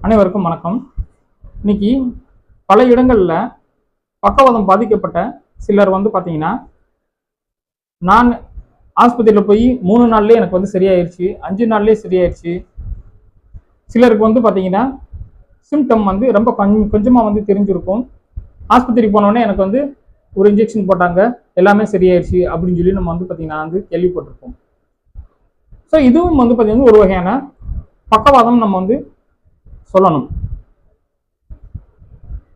அனைவருக்கும் வணக்கம். இன்னைக்கு பல இடங்கள்ல பக்கவாதம் பாதிக்கப்பட்ட சிலர் பார்த்தீங்கன்னா, நான் ஆஸ்பத்திரியில் போய் 3 நாள்லேயே எனக்கு சரியாயிருச்சு, 5 நாள்லேயே சரியாயிருச்சு. சிலருக்கு பார்த்தீங்கன்னா சிம்டம் ரொம்ப கொஞ்சமாக தெரிஞ்சிருக்கும். ஆஸ்பத்திரி போனோடனே எனக்கு ஒரு இன்ஜெக்ஷன் போட்டாங்க, எல்லாமே சரியாயிருச்சு அப்படின்னு சொல்லி நம்ம பார்த்தீங்கன்னா கேள்விப்பட்டிருப்போம். ஸோ இதுவும் பார்த்தீங்கன்னா ஒரு வகையான பக்கவாதம் நம்ம சொல்லணும்,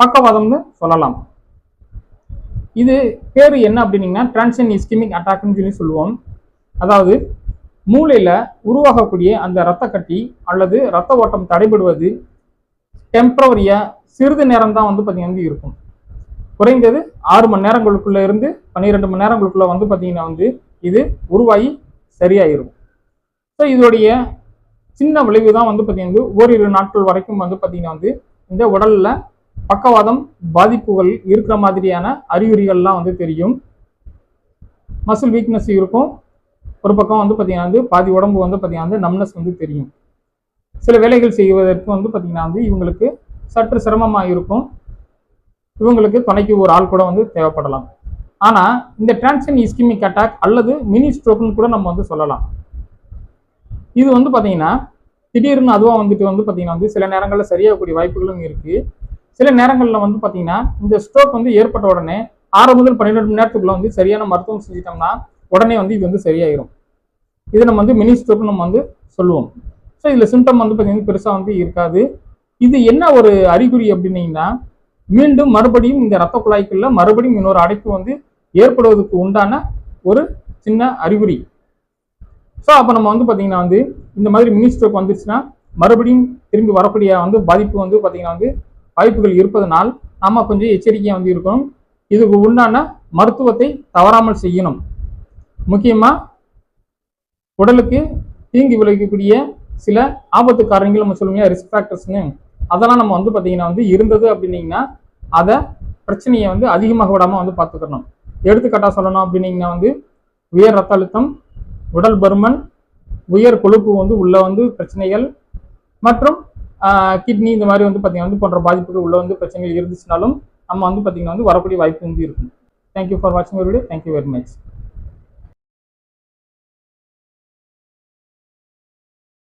பக்கவாதம்னு சொல்லலாம். இது பேரு என்ன அப்படின்னீங்கன்னா டிரான்சியன்ட் இஸ்கெமிக் அட்டாக்னு சொல்லி சொல்லுவோம். அதாவது மூளையில உருவாகக்கூடிய அந்த இரத்த கட்டி அல்லது இரத்த ஓட்டம் தடைபடுவது டெம்பரவரியா சிறிது நேரம் தான் பார்த்தீங்கன்னா இருக்கும். குறைந்தது 6 மணி நேரங்களுக்குள்ள இருந்து 12 மணி நேரங்களுக்குள்ள பார்த்தீங்கன்னா இது உருவாகி சரியாயிரும். ஸோ இதோடைய சின்ன விளைவு தான் பார்த்தீங்கன்னா ஓரிரு நாட்கள் வரைக்கும் பார்த்தீங்கன்னா இந்த உடல்ல பக்கவாதம் பாதிப்புகள் இருக்கிற மாதிரியான அறிகுறிகள்லாம் தெரியும். மசில் வீக்னஸ் இருக்கும். ஒரு பக்கம் பார்த்தீங்கன்னா பாதி உடம்பு பார்த்தீங்கன்னா நம்னஸ் தெரியும். சில வேலைகள் செய்வதற்கு பார்த்தீங்கன்னா இவங்களுக்கு சற்று சிரமமாக இருக்கும். இவங்களுக்கு துணைக்கு ஒரு ஆள் கூட தேவைப்படலாம். ஆனா இந்த டிரான்சியன்ட் இஸ்கெமிக் அட்டாக் அல்லது மினி ஸ்ட்ரோக்னு கூட நம்ம சொல்லலாம். இது பார்த்தீங்கன்னா திடீர்னு அதுவா பார்த்தீங்கன்னா சில நேரங்களில் சரியாகக்கூடிய வாய்ப்புகளும் இருக்கு. சில நேரங்களில் பார்த்தீங்கன்னா இந்த ஸ்ட்ரோக் ஏற்பட்ட உடனே 6 முதல் 12 மணி நேரத்துக்குள்ள சரியான மருத்துவம் செஞ்சிட்டோம்னா உடனே இது சரியாயிரும். இது நம்ம மினி ஸ்ட்ரோக் நம்ம சொல்லுவோம். ஸோ இதுல சிம்டம் பார்த்தீங்கன்னா பெருசா இருக்காது. இது என்ன ஒரு அறிகுறி அப்படின்னீங்கன்னா, மீண்டும் மறுபடியும் இந்த இரத்த குழாய்க்குள்ள மறுபடியும் இன்னொரு அடைப்பு ஏற்படுவதற்கு உண்டான ஒரு சின்ன அறிகுறி. ஸோ அப்போ நம்ம பார்த்தீங்கன்னா இந்த மாதிரி மினி ஸ்ட்ரோக் வந்துருச்சுன்னா மறுபடியும் திரும்பி வரக்கூடிய பாதிப்பு பார்த்தீங்கன்னா வாய்ப்புகள் இருப்பதனால் நாம கொஞ்சம் எச்சரிக்கையாக இருக்கணும். இதுக்கு உண்டான மருத்துவத்தை தவறாமல் செய்யணும். முக்கியமா உடலுக்கு தீங்கு விளைவிக்கக்கூடிய சில ஆபத்து காரணங்கள் நம்ம சொல்லுங்க, ரிஸ்க் ஃபேக்டர்ஸ்னு, அதெல்லாம் நம்ம பார்த்தீங்கன்னா இருந்தது அப்படின்னீங்கன்னா அதை பிரச்சனையை அதிகமாக விடாம பார்த்துக்கணும். எடுத்துக்காட்டா சொல்லணும் அப்படின்னீங்கன்னா உயர் ரத்த அழுத்தம், உடல் பருமன், உயர் கொழுப்பு உள்ள பிரச்சனைகள் மற்றும் கிட்னி இந்த மாதிரி பார்த்தீங்கன்னா போன்ற பாதிப்புகள் உள்ள பிரச்சனைகள் இருந்துச்சுனாலும் நம்ம பார்த்தீங்கன்னா வரக்கூடிய வாய்ப்பு இருக்கும். தேங்க்யூ ஃபார் வாட்சிங் வீடியோ. Thank you very much.